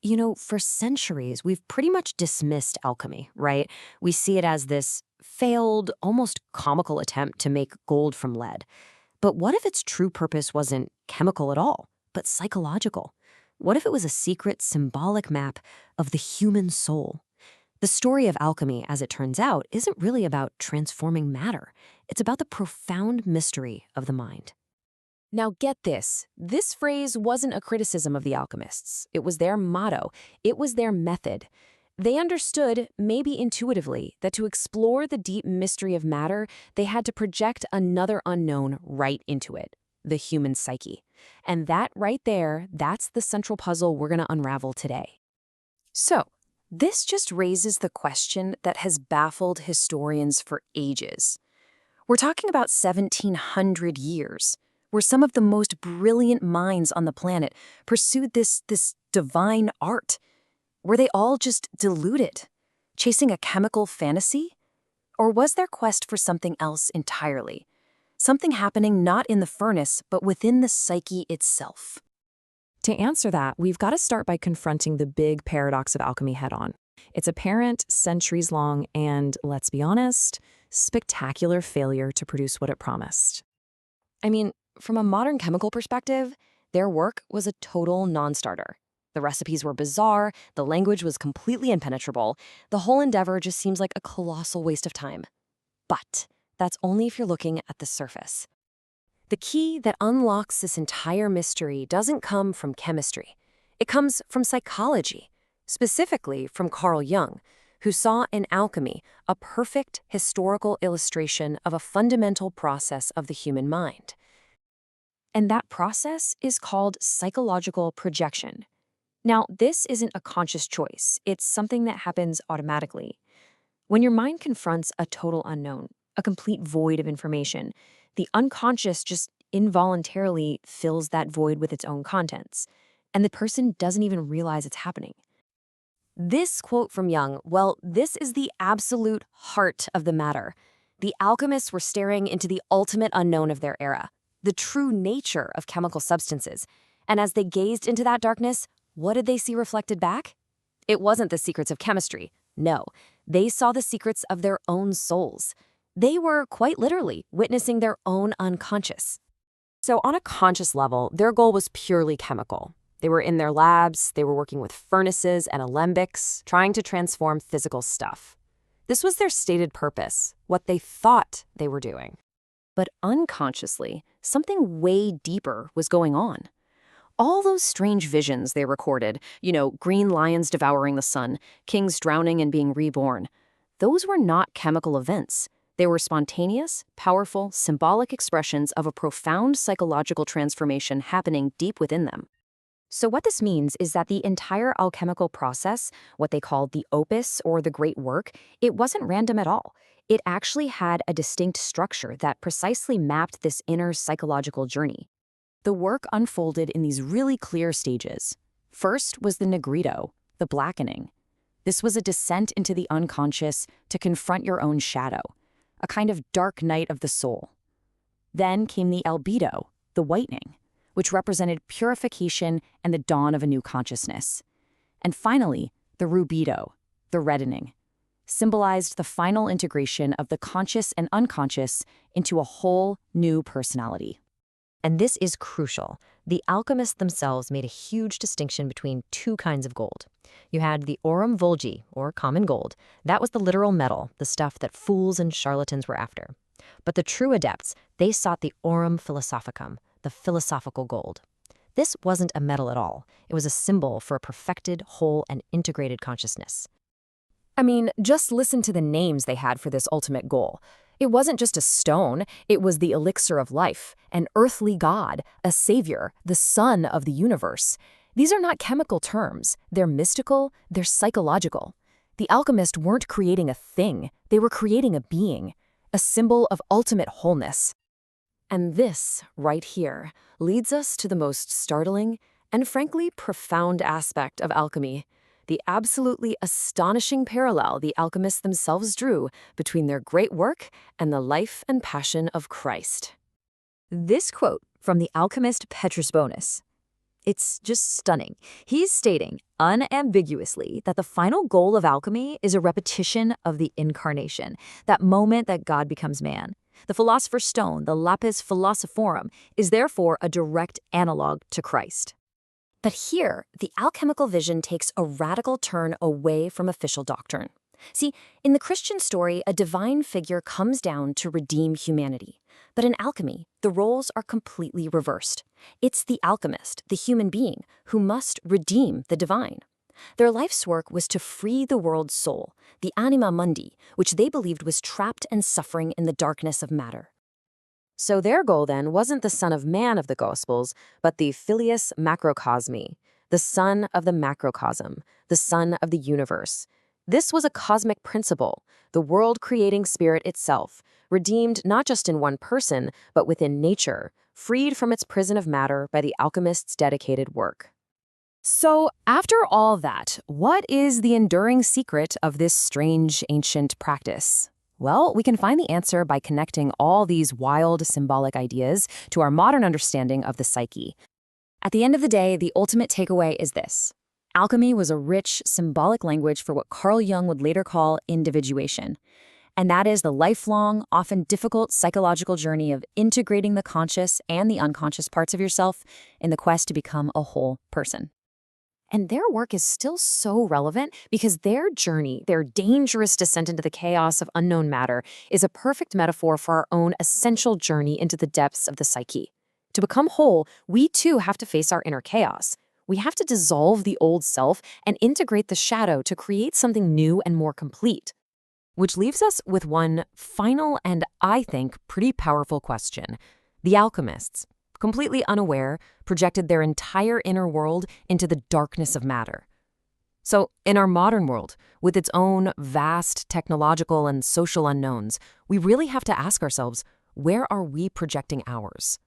For centuries, we've pretty much dismissed alchemy, right? We see it as this failed, almost comical attempt to make gold from lead. But what if its true purpose wasn't chemical at all, but psychological? What if it was a secret, symbolic map of the human soul? The story of alchemy, as it turns out, isn't really about transforming matter. It's about the profound mystery of the mind. Now get this. This phrase wasn't a criticism of the alchemists. It was their motto. It was their method. They understood, maybe intuitively, that to explore the deep mystery of matter, they had to project another unknown right into it, the human psyche. And that right there, that's the central puzzle we're going to unravel today. So, this just raises the question that has baffled historians for ages. We're talking about 1,700 years, where some of the most brilliant minds on the planet pursued this divine art. Were they all just deluded, chasing a chemical fantasy? Or was their quest for something else entirely? Something happening not in the furnace, but within the psyche itself? To answer that, we've got to start by confronting the big paradox of alchemy head-on. It's apparent, centuries-long, and, let's be honest, spectacular failure to produce what it promised. I mean, from a modern chemical perspective, their work was a total non-starter. The recipes were bizarre, the language was completely impenetrable, the whole endeavor just seems like a colossal waste of time. But that's only if you're looking at the surface. The key that unlocks this entire mystery doesn't come from chemistry. It comes from psychology, specifically from Carl Jung, who saw in alchemy a perfect historical illustration of a fundamental process of the human mind. And that process is called psychological projection. Now, this isn't a conscious choice. It's something that happens automatically. When your mind confronts a total unknown, a complete void of information, the unconscious just involuntarily fills that void with its own contents, and the person doesn't even realize it's happening. This quote from Jung, well, this is the absolute heart of the matter. The alchemists were staring into the ultimate unknown of their era, the true nature of chemical substances. And as they gazed into that darkness, what did they see reflected back? It wasn't the secrets of chemistry. No, they saw the secrets of their own souls. They were, quite literally, witnessing their own unconscious. So on a conscious level, their goal was purely chemical. They were in their labs, they were working with furnaces and alembics, trying to transform physical stuff. This was their stated purpose, what they thought they were doing. But unconsciously, something way deeper was going on. All those strange visions they recorded, green lions devouring the sun, kings drowning and being reborn, those were not chemical events. They were spontaneous, powerful, symbolic expressions of a profound psychological transformation happening deep within them. So what this means is that the entire alchemical process, what they called the opus or the great work, it wasn't random at all. It actually had a distinct structure that precisely mapped this inner psychological journey. The work unfolded in these really clear stages. First was the negrito, the blackening. This was a descent into the unconscious to confront your own shadow, a kind of dark night of the soul. Then came the albedo, the whitening, which represented purification and the dawn of a new consciousness. And finally, the rubedo, the reddening, symbolized the final integration of the conscious and unconscious into a whole new personality. And this is crucial. The alchemists themselves made a huge distinction between two kinds of gold. You had the aurum volgi, or common gold. That was the literal metal, the stuff that fools and charlatans were after. But the true adepts, they sought the aurum philosophicum, the philosophical gold. This wasn't a metal at all. It was a symbol for a perfected, whole, and integrated consciousness. I mean, just listen to the names they had for this ultimate goal. It wasn't just a stone, it was the elixir of life, an earthly god, a savior, the sun of the universe. These are not chemical terms. They're mystical, they're psychological. The alchemists weren't creating a thing, they were creating a being, a symbol of ultimate wholeness. And this, right here, leads us to the most startling and frankly profound aspect of alchemy, the absolutely astonishing parallel the alchemists themselves drew between their great work and the life and passion of Christ. This quote from the alchemist Petrus Bonus: It's just stunning. He's stating unambiguously that the final goal of alchemy is a repetition of the incarnation, that moment that God becomes man. The philosopher's stone, the Lapis philosophorum, is therefore a direct analog to Christ. But here, the alchemical vision takes a radical turn away from official doctrine. See, in the Christian story, a divine figure comes down to redeem humanity. But in alchemy, the roles are completely reversed. It's the alchemist, the human being, who must redeem the divine. Their life's work was to free the world's soul, the anima mundi, which they believed was trapped and suffering in the darkness of matter. So their goal then wasn't the Son of Man of the Gospels, but the Filius Macrocosmi, the Son of the Macrocosm, the Son of the universe. This was a cosmic principle, the world-creating spirit itself, redeemed not just in one person, but within nature, freed from its prison of matter by the alchemist's dedicated work. So, after all that, what is the enduring secret of this strange ancient practice? Well, we can find the answer by connecting all these wild symbolic ideas to our modern understanding of the psyche. At the end of the day, the ultimate takeaway is this. Alchemy was a rich, symbolic language for what Carl Jung would later call individuation. And that is the lifelong, often difficult psychological journey of integrating the conscious and the unconscious parts of yourself in the quest to become a whole person. And their work is still so relevant because their journey, their dangerous descent into the chaos of unknown matter, is a perfect metaphor for our own essential journey into the depths of the psyche. To become whole, we too have to face our inner chaos. We have to dissolve the old self and integrate the shadow to create something new and more complete. Which leaves us with one final and, I think, pretty powerful question. The alchemists, completely unaware, projected their entire inner world into the darkness of matter. So, in our modern world, with its own vast technological and social unknowns, we really have to ask ourselves, where are we projecting ours?